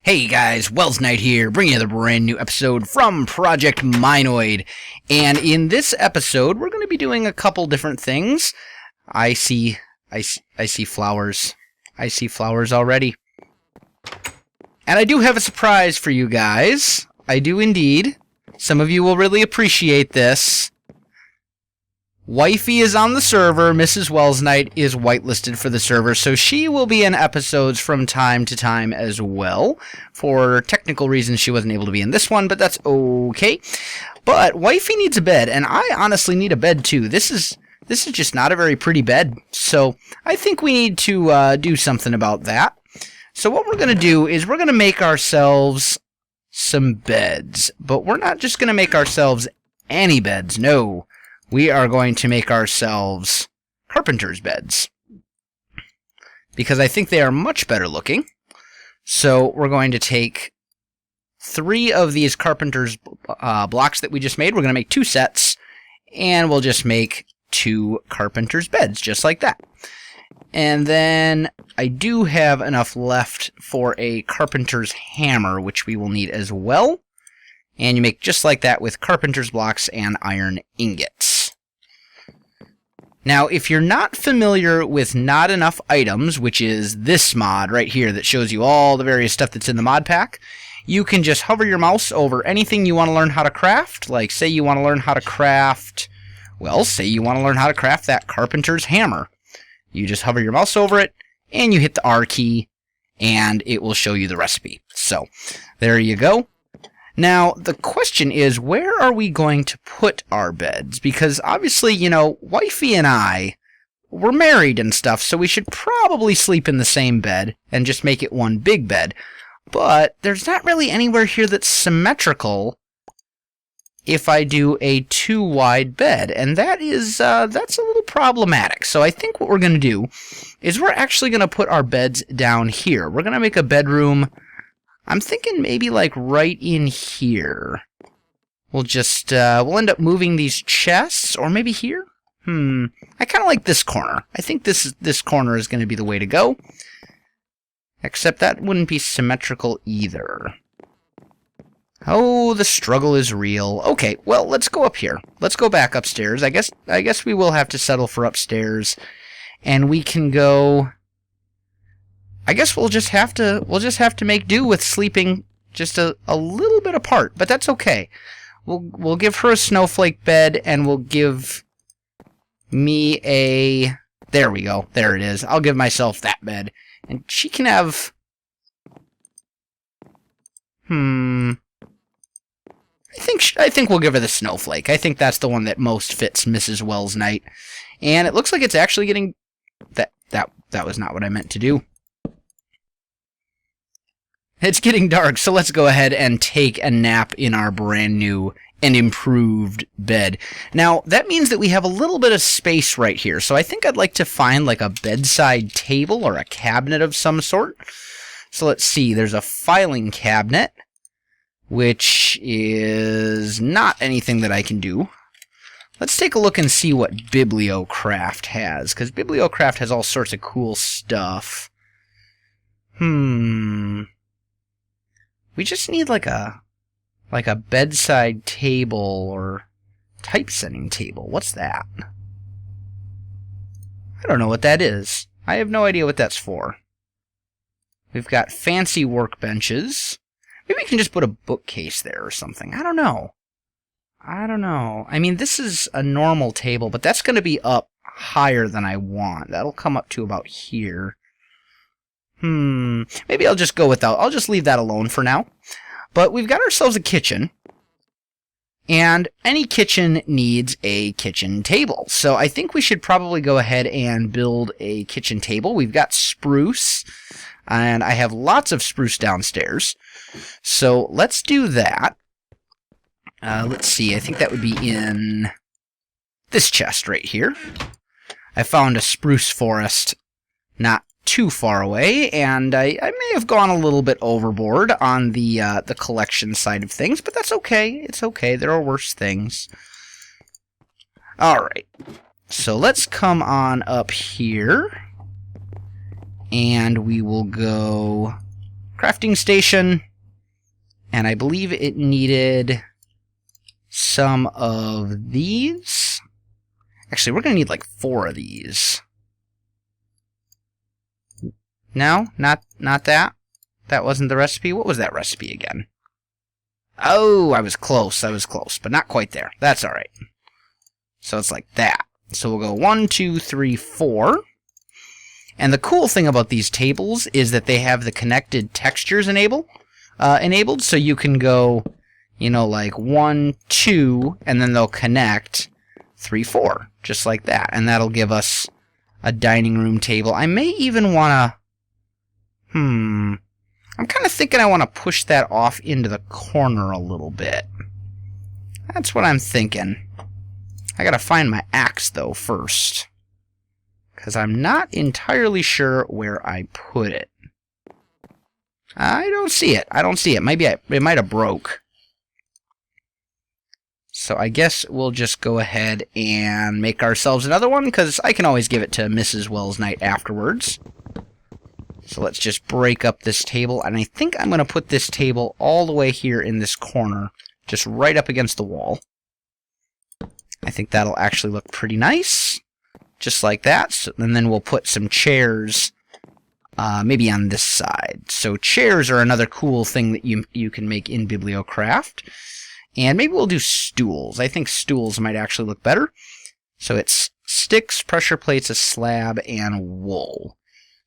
Hey guys, Welsknight here, bringing you the brand new episode from Project Mineoid. And in this episode, we're going to be doing a couple different things. I see flowers. I see flowers already. And I do have a surprise for you guys. I do indeed. Some of you will really appreciate this. Wifey is on the server. Mrs. Welsknight is whitelisted for the server, so she will be in episodes from time to time as well. For technical reasons, she wasn't able to be in this one, but that's okay. But Wifey needs a bed, and I honestly need a bed too. This is just not a very pretty bed, so I think we need to do something about that. So what we're going to do is we're going to make ourselves some beds, but we're not just going to make ourselves any beds, no. We are going to make ourselves carpenter's beds, because I think they are much better looking. So we're going to take 3 of these carpenter's blocks that we just made. We're going to make 2 sets, and we'll just make 2 carpenter's beds, just like that. And then I do have enough left for a carpenter's hammer, which we will need as well. And you make just like that with carpenter's blocks and iron ingots. Now, if you're not familiar with Not Enough Items, which is this mod right here that shows you all the various stuff that's in the mod pack, you can just hover your mouse over anything you want to learn how to craft. Like, say you want to learn how to craft, well, say you want to learn how to craft that carpenter's hammer. You just hover your mouse over it, and you hit the R key, and it will show you the recipe. So, there you go. Now, the question is, where are we going to put our beds? Because obviously, you know, Wifey and I, we're married and stuff, so we should probably sleep in the same bed and just make it one big bed. But there's not really anywhere here that's symmetrical if I do a 2-wide bed, and that's a little problematic. So I think what we're going to do is we're actually going to put our beds down here. We're going to make a bedroom. I'm thinking maybe like right in here. We'll just, we'll end up moving these chests, or maybe here? I kind of like this corner. I think this corner is going to be the way to go. Except that wouldn't be symmetrical either. Oh, the struggle is real. Okay, well, let's go up here. Let's go back upstairs. I guess we will have to settle for upstairs. And we can go... I guess we'll just have to make do with sleeping just a little bit apart, but that's okay. We'll give her a snowflake bed, and we'll give me a... There we go. There it is. I'll give myself that bed, and she can have... I think we'll give her the snowflake. I think that's the one that most fits Mrs. Welsknight, and it looks like it's actually getting... That was not what I meant to do. It's getting dark, so let's go ahead and take a nap in our brand new and improved bed. Now, that means that we have a little bit of space right here, so I think I'd like to find like a bedside table or a cabinet of some sort. So let's see, there's a filing cabinet, which is not anything that I can do. Let's take a look and see what BiblioCraft has, because BiblioCraft has all sorts of cool stuff. We just need like a bedside table or typesetting table. What's that? I don't know what that is. I have no idea what that's for. We've got fancy workbenches. Maybe we can just put a bookcase there or something. I don't know. I mean, this is a normal table, but that's going to be up higher than I want. That'll come up to about here. Maybe I'll just go without. I'll just leave that alone for now. But we've got ourselves a kitchen. And any kitchen needs a kitchen table. So I think we should probably go ahead and build a kitchen table. We've got spruce. And I have lots of spruce downstairs. So let's do that. Let's see. I think that would be in this chest right here. I found a spruce forest not too far away, and I may have gone a little bit overboard on the collection side of things, but that's okay. It's okay. There are worse things. All right. So let's come on up here, and we will go crafting station, and I believe it needed some of these. Actually, we're going to need like 4 of these. No, not that. That wasn't the recipe. What was that recipe again? Oh, I was close, but not quite there. That's all right. So it's like that. So we'll go 1, 2, 3, 4. And the cool thing about these tables is that they have the connected textures enabled, so you can go, you know, like 1, 2, and then they'll connect 3, 4, just like that. And that'll give us a dining room table. I may even want to... I'm kind of thinking I want to push that off into the corner a little bit. That's what I'm thinking. I gotta find my axe, though, first. Because I'm not entirely sure where I put it. I don't see it. Maybe it might have broke. So I guess we'll just go ahead and make ourselves another one, because I can always give it to Mrs. Welsknight afterwards. So let's just break up this table, and I think I'm going to put this table all the way here in this corner, just right up against the wall. I think that'll actually look pretty nice, just like that. So, and then we'll put some chairs maybe on this side. So chairs are another cool thing that you can make in BiblioCraft. And maybe we'll do stools. I think stools might actually look better. So it's sticks, pressure plates, a slab, and wool.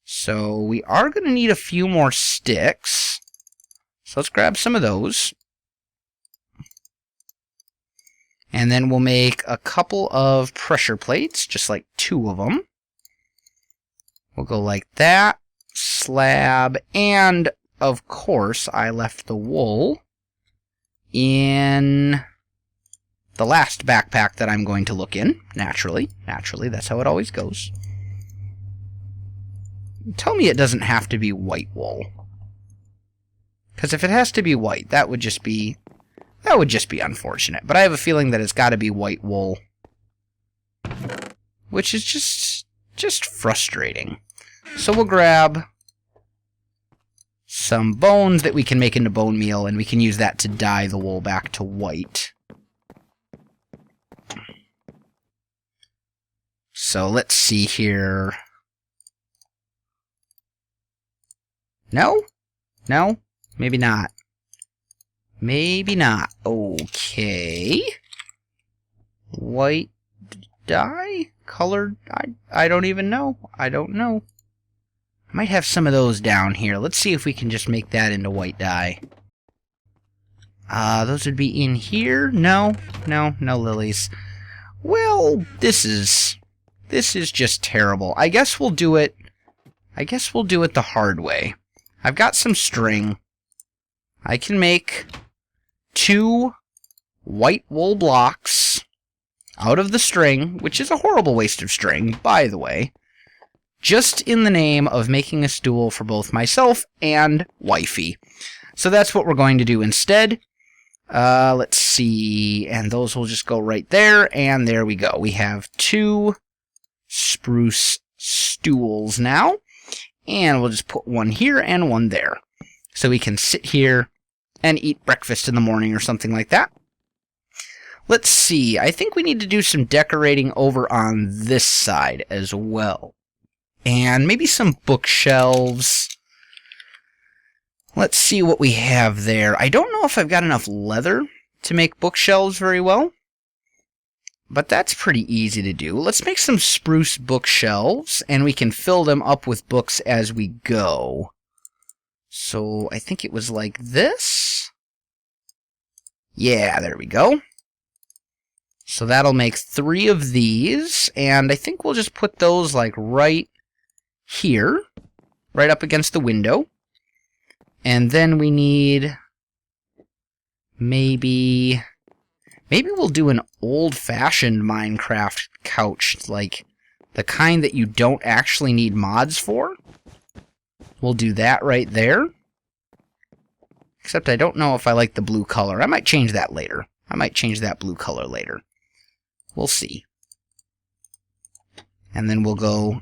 So we are going to need a few more sticks. So let's grab some of those. And then we'll make a couple of pressure plates, just like 2 of them. We'll go like that, slab, and of course I left the wool in the last backpack that I'm going to look in. Naturally, that's how it always goes. Tell me it doesn't have to be white wool. Because if it has to be white, that would just be unfortunate. But I have a feeling that it's got to be white wool. Which is just frustrating. So we'll grab some bones that we can make into bone meal, and we can use that to dye the wool back to white. So let's see here. No? No? Maybe not. Maybe not. Okay. White dye? Colored? I don't even know. I don't know. I might have some of those down here. Let's see if we can just make that into white dye. Those would be in here? No. No lilies. Well, this is just terrible. I guess we'll do it the hard way. I've got some string. I can make 2 white wool blocks out of the string, which is a horrible waste of string, by the way, just in the name of making a stool for both myself and wifey. So that's what we're going to do instead. Let's see, and those will just go right there, and there we go. We have 2 spruce stools now. And we'll just put one here and one there. So we can sit here and eat breakfast in the morning or something like that. Let's see. I think we need to do some decorating over on this side as well. And maybe some bookshelves. Let's see what we have there. I don't know if I've got enough leather to make bookshelves very well. But that's pretty easy to do. Let's make some spruce bookshelves, and we can fill them up with books as we go. So I think it was like this. Yeah, there we go. So that'll make 3 of these, and I think we'll just put those like right here, right up against the window. And then we need maybe we'll do an old-fashioned Minecraft couch, like the kind that you don't actually need mods for. We'll do that right there. Except I don't know if I like the blue color. I might change that later. I might change that blue color later. We'll see. And then we'll go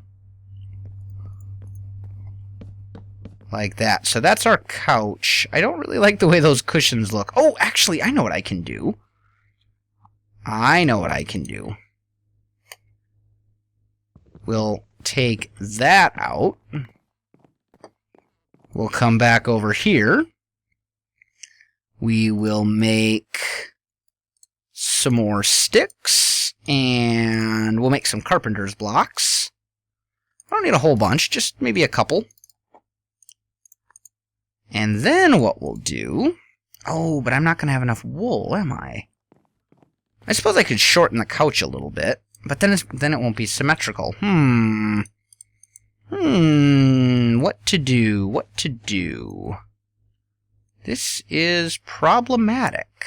Like that. So that's our couch. I don't really like the way those cushions look. Oh, actually, I know what I can do. We'll take that out. We'll come back over here. We will make some more sticks, and we'll make some carpenter's blocks. I don't need a whole bunch, just maybe a couple. And then what we'll do... Oh, but I'm not going to have enough wool, am I? I suppose I could shorten the couch a little bit, but then it won't be symmetrical. What to do? This is problematic.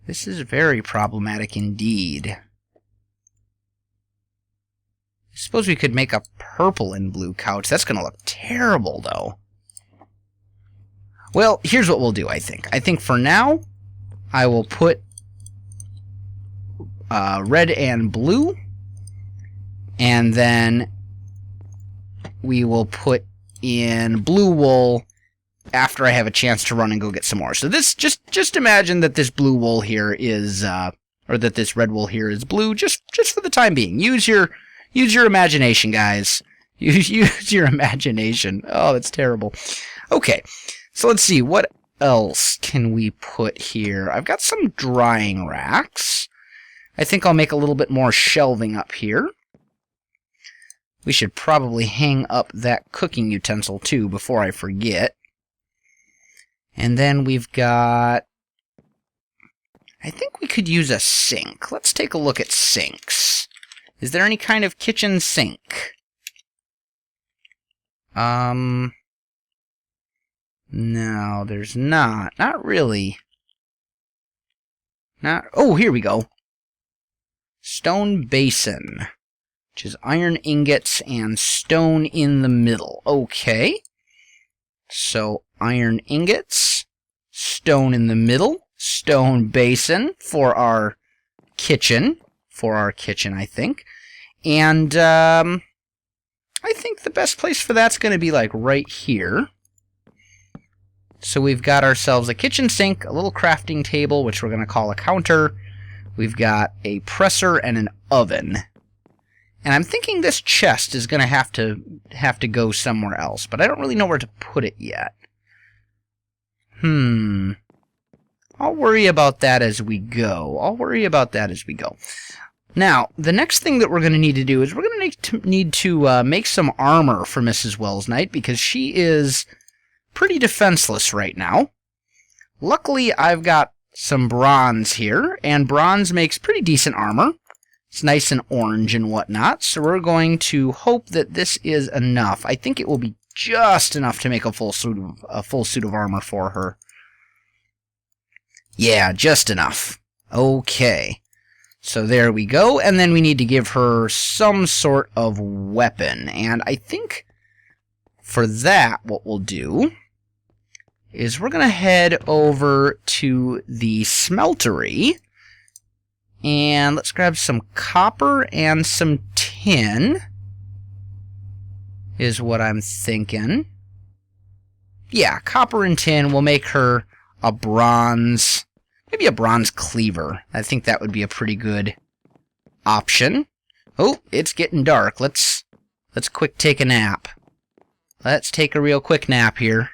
This is very problematic indeed. I suppose we could make a purple and blue couch. That's going to look terrible, though. Well, here's what we'll do, I think. I think for now, I will put red and blue, and then we will put in blue wool after I have a chance to run and go get some more. So this, just imagine that this blue wool here is, or that this red wool here is blue, just for the time being. Use your imagination, guys. Use your imagination. Oh, that's terrible. Okay, so let's see, what else can we put here? I've got some drying racks. I think I'll make a little bit more shelving up here. We should probably hang up that cooking utensil too before I forget. And then we've got... I think we could use a sink. Let's take a look at sinks. Is there any kind of kitchen sink? No, there's not. Not really. Oh, here we go. Stone basin, which is iron ingots and stone in the middle. Okay. So, iron ingots, stone in the middle, stone basin for our kitchen. I think. And, I think the best place for that's going to be, like, right here. So we've got ourselves a kitchen sink, a little crafting table, which we're going to call a counter. We've got a presser and an oven. And I'm thinking this chest is going to have to go somewhere else, but I don't really know where to put it yet. I'll worry about that as we go. Now, the next thing that we're going to need to do is we're going to need to make some armor for Mrs. Welsknight, because she is pretty defenseless right now. Luckily, I've got some bronze here, and bronze makes pretty decent armor. It's nice and orange and whatnot, so we're going to hope that this is enough. I think it will be just enough to make a full suit of armor for her. Yeah, just enough. Okay. So there we go, and then we need to give her some sort of weapon, and I think for that what we'll do is we're going to head over to the smeltery, and let's grab some copper and some tin, is what I'm thinking. Yeah, copper and tin will make her a bronze, maybe a bronze cleaver. I think that would be a pretty good option. Oh, it's getting dark. Let's quick take a nap. Let's take a real quick nap here.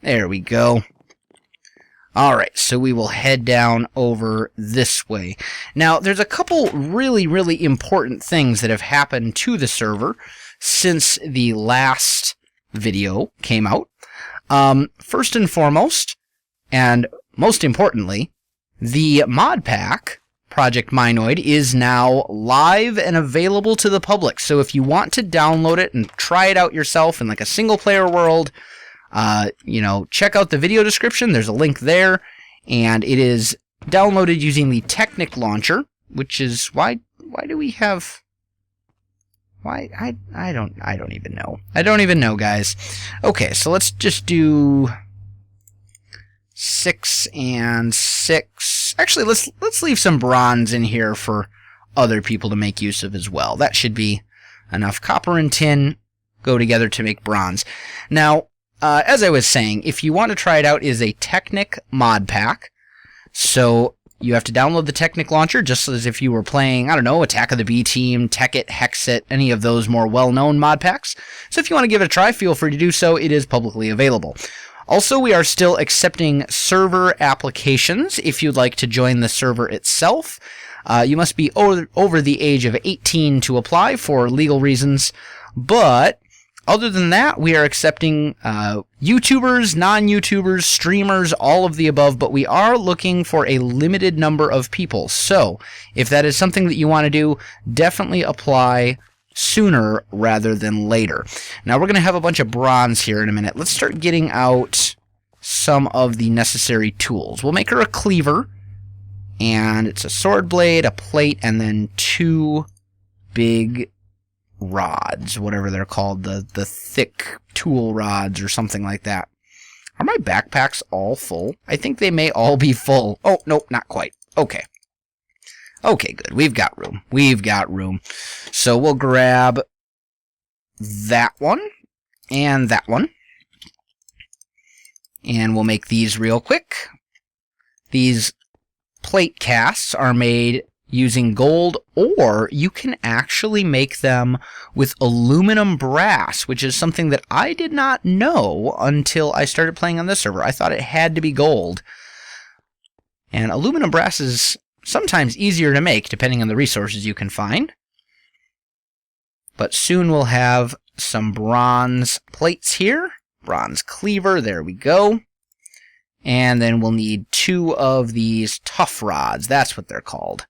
There we go. Alright, so we will head down over this way. Now, there's a couple really, really important things that have happened to the server since the last video came out. First and foremost, and most importantly, the mod pack, Project Mineoid, is now live and available to the public. So if you want to download it and try it out yourself in like a single-player world, check out the video description. There's a link there, and it is downloaded using the Technic launcher, which is why do we have... Why? I don't even know. I don't even know, guys. Okay, so let's just do 6 and 6. Actually, let's leave some bronze in here for other people to make use of as well. That should be enough copper and tin go together to make bronze. Now, as I was saying, if you want to try it out, it is a Technic mod pack. So you have to download the Technic launcher, just as if you were playing, I don't know, Attack of the B-Team, Tekkit, Hexit, any of those more well-known mod packs. So if you want to give it a try, feel free to do so. It is publicly available. Also, we are still accepting server applications if you'd like to join the server itself. You must be over the age of 18 to apply for legal reasons, but other than that, we are accepting YouTubers, non-YouTubers, streamers, all of the above, but we are looking for a limited number of people. So, if that is something that you want to do, definitely apply sooner rather than later. Now, we're going to have a bunch of bronze here in a minute. Let's start getting out some of the necessary tools. We'll make her a cleaver, and it's a sword blade, a plate, and then 2 big rods, whatever they're called, the thick tool rods or something like that. Are my backpacks all full? I think they may all be full. Oh, nope, not quite. Okay. Okay, good. We've got room. We've got room. So we'll grab that one and that one. And we'll make these real quick. These plate casts are made using gold, or you can actually make them with aluminum brass, which is something that I did not know until I started playing on this server. I thought it had to be gold. And aluminum brass is sometimes easier to make, depending on the resources you can find. But soon we'll have some bronze plates here. Bronze cleaver, there we go. And then we'll need 2 of these tough rods. That's what they're called.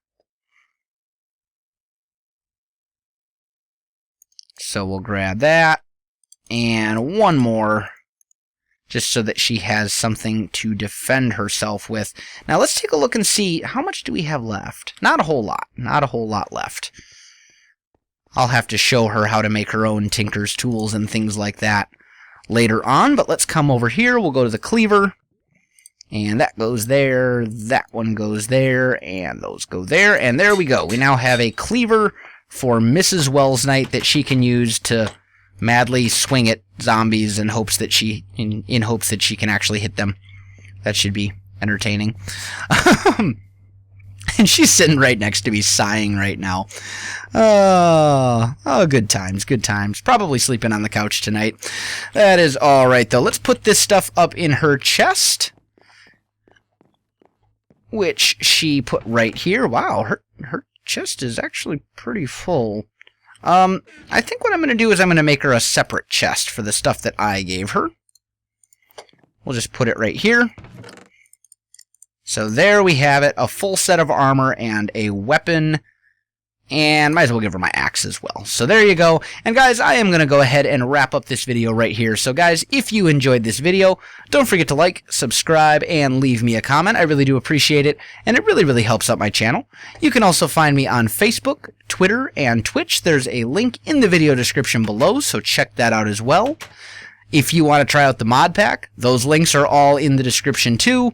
So we'll grab that, and 1 more, just so that she has something to defend herself with. Now let's take a look and see, how much do we have left? Not a whole lot. Not a whole lot left. I'll have to show her how to make her own tinker's tools and things like that later on, but let's come over here. We'll go to the cleaver, and that goes there, that one goes there, and those go there, and there we go. We now have a cleaver for Mrs. Welsknight that she can use to madly swing at zombies in hopes that she can actually hit them. That should be entertaining. And she's sitting right next to me, sighing right now. Oh, good times, good times. Probably sleeping on the couch tonight. That is all right, though. Let's put this stuff up in her chest, which she put right here. Wow, her chest is actually pretty full. I think what I'm going to do is I'm going to make her a separate chest for the stuff that I gave her. We'll just put it right here. So there we have it, a full set of armor and a weapon. And might as well give her my axe as well. So there you go. And guys, I am going to go ahead and wrap up this video right here. So guys, if you enjoyed this video, don't forget to like, subscribe, and leave me a comment. I really do appreciate it, and it really, really helps out my channel. You can also find me on Facebook, Twitter, and Twitch. There's a link in the video description below, so check that out as well. If you want to try out the mod pack, those links are all in the description too.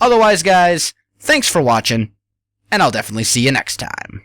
Otherwise, guys, thanks for watching, and I'll definitely see you next time.